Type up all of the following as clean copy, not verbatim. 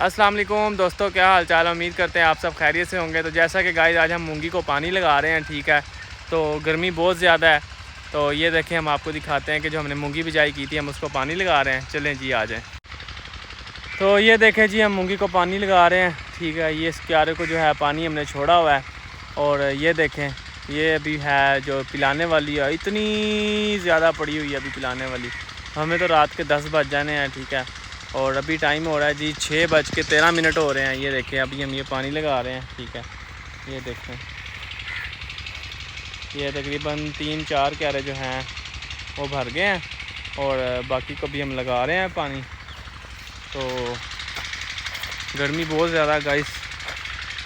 अस्सलाम वालेकुम दोस्तों, क्या हाल चाल है। उम्मीद करते हैं आप सब खैरियत से होंगे। तो जैसा कि गाइस आज हम मूंगी को पानी लगा रहे हैं, ठीक है। तो गर्मी बहुत ज़्यादा है, तो ये देखें हम आपको दिखाते हैं कि जो हमने मूंगी बिजाई की थी हम उसको पानी लगा रहे हैं। चलें जी आ जाएँ। तो ये देखें जी हम मूंगी को पानी लगा रहे हैं, ठीक है। ये इस क्यारे को जो है पानी हमने छोड़ा हुआ है और ये देखें ये अभी है जो पिलाने वाली है, इतनी ज़्यादा पड़ी हुई है अभी पिलाने वाली। हमें तो रात के 10 बज जाने हैं, ठीक है। और अभी टाइम हो रहा है जी 6:13 हो रहे हैं। ये देखें अभी हम ये पानी लगा रहे हैं, ठीक है। ये देखें ये तकरीबन 3-4 क्यारे जो हैं वो भर गए हैं और बाकी को भी हम लगा रहे हैं पानी। तो गर्मी बहुत ज़्यादा गाइस,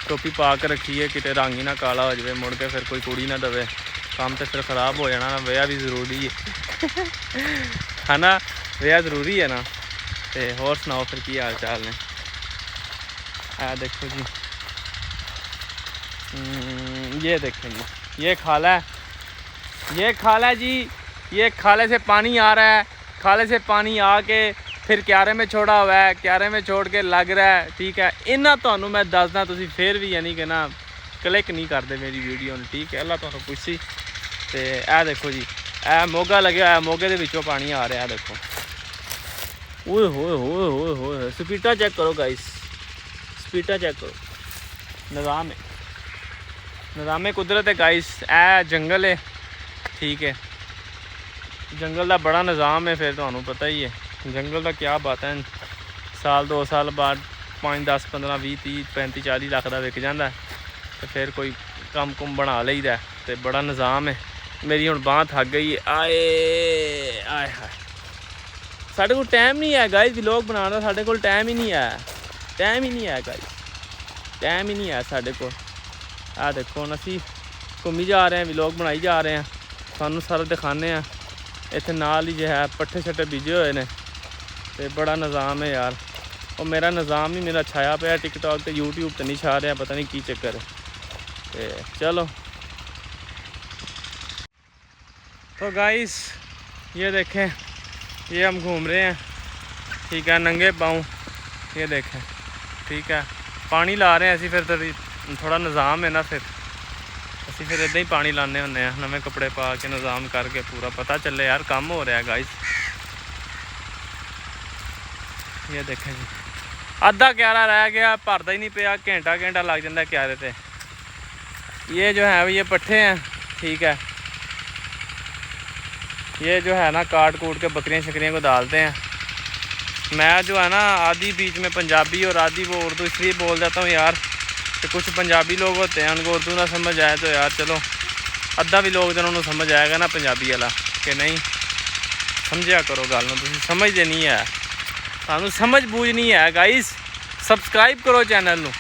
टोपी पा के रखी है कि रंग ही ना काला हो जाए, मुड़ के फिर कोई कुड़ी ना दवे, काम तो फिर ख़राब हो जाना ना। वह भी ज़रूरी है ना, वह ज़रूरी है ना। तो होर सुनाओ फिर की हाल चाल ने। देखो जी ये देखें जी ये खाला है, ये खाला है जी। ये खाले से पानी आ रहा है, खाले से पानी आके फिर क्यारे में छोड़ा हुआ है, क्यारे में छोड़ के लग रहा है, ठीक है। इन्ना तो मैं दसदा तुसी फिर भी यानी कि ना क्लिक नहीं करते मेरी वीडियो ने, ठीक है। अल्लाह तुहानू पुछी। तो यह देखो जी ए मोगा लगे हुआ है, मोगे दे विचों पानी आ रहा है। देखो ओए होए होए होए होए, स्पीडा चेक करो गाइस, स्पीडा चेक करो। निज़ाम है, निज़ाम कुदरत है गाइस। ए जंगल है, ठीक है। जंगल का बड़ा निज़ाम है, फिर तुहानू पता ही है जंगल का क्या बात है। साल 2 साल बाद 5, 10, 15, 20, 30, 35, 40 लाख का विक जाता है। तो फिर कोई कम कुम बना लईदा। तो बड़ा निज़ाम है। मेरी हुण बांह थक गई है। आए आए हाय, साढ़े को टाइम नहीं है गाइस व्लॉग बनाने, साढ़े को टाइम ही नहीं है, टाइम ही नहीं है गाइस, टाइम ही नहीं है साढ़े को। आ देखो हम असी घूमी जा रहे हैं, व्लॉग बनाई जा रहे हैं, सानू सारा दिखाने हैं। इत्थे नाल ही जो है पट्ठे छट्टे बीजे हुए ने। तो बड़ा निज़ाम है यार, और मेरा निज़ाम ही मेरा छाया पे टिकटॉक ते यूट्यूब ते नहीं छा रहा, पता नहीं की चक्कर है। तो चलो तो गाइस ये देखें ये हम घूम रहे हैं, ठीक है, नंगे पाँव। ये देखें, ठीक है, पानी ला रहे हैं असी। फिर थोड़ा निज़ाम है ना, फिर असी फिर इदा ही पानी लाने होंने हैं, नवे कपड़े पा के निज़ाम करके पूरा पता चले यार काम हो रहा है गाइस। ये देखें जी आधा क्यारा रह गया, भरदा ही नहीं पिया, घंटा घंटा लग जाता है क्यारे पे। ये जो है ये पट्ठे हैं, ठीक है। ये जो है ना काट कूट के बकरियां शकरियाँ को डालते हैं। मैं जो है ना आधी बीच में पंजाबी और आधी वो उर्दू इसलिए बोल जाता हूँ यार, तो कुछ पंजाबी लोग होते हैं उनको उर्दू ना समझ आए तो यार चलो अद्धा भी लोग जो उन्होंने समझ आएगा ना पंजाबी वाला कि नहीं समझा करो गल तुम समझते नहीं है, सानू समझ बूझ नहीं है गाइस। सबसक्राइब करो चैनल नू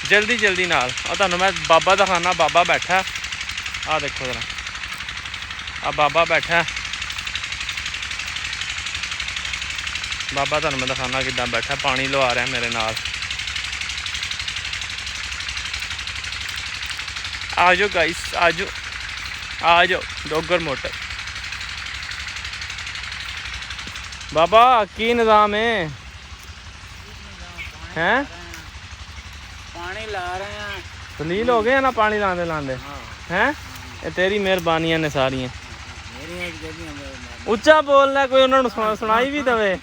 जल्दी जल्दी नाल। और तुहानू मैं बाबा दिखाना, बाबा बैठा आ देखो जरा, आ बाबा बैठा, बाबा तुहानू मैं दिखाना किद्दां बैठा, पानी लवा रहा मेरे नाल। आ जाओ गाइस, आ जाओ आ जाओ, डोगर मोटर। बाबा की निज़ाम है? हैं पानी ला रहे हैं, दलील हो गए ना पानी लाने लाने हैं। ये तेरी मेहरबानियां ने सारियां। उच्चा बोलना, कोई उन्होंने सुनाई भी दवे।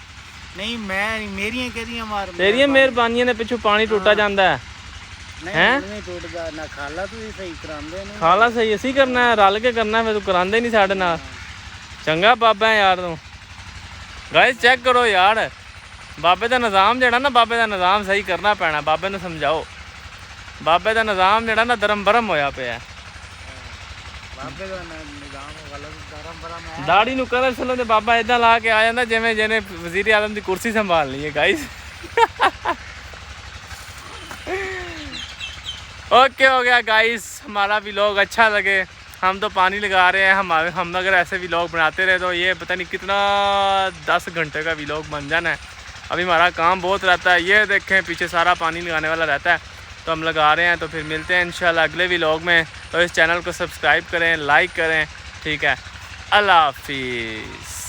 नहीं मैं मेरियां कहदियां मार तेरियां मेहरबानियां ने पिछू पानी टूटा जाता है। हैं नहीं टूटदा ना, खाला तू सही करांदे नहीं, खाला सही असी करना है, रल के करना है, फिर तू करांदे नहीं साडे नाल। चंगा बाबा है यार तू। गाइस चेक करो यार, बाबे का निज़ाम जड़ा ना, बाबे का निज़ाम सही करना पैना। बाबे ने समझाओ, बाबे का निज़ाम जड़ा ना धर्म भरम होया पिया। बाबे का निज़ाम गलत धर्म भरम है। दाढ़ी नूं कलर चलो तो बाबा इदा ला के आ जाता जिमें जिन्हें वज़ीर आज़म की कुर्सी संभालनी है गाइस। ओके हो गया गाइस, हमारा व्लॉग अच्छा लगे, हम तो पानी लगा रहे हैं। हम अगर ऐसे व्लॉग बनाते रहे तो ये पता नहीं कितना 10 घंटे का व्लॉग बन जाना है। अभी हमारा काम बहुत रहता है। ये देखें पीछे सारा पानी लगाने वाला रहता है, तो हम लगा रहे हैं। तो फिर मिलते हैं इंशाल्लाह अगले व्लॉग में। तो इस चैनल को सब्सक्राइब करें, लाइक करें, ठीक है। अल्लाह हाफिज़।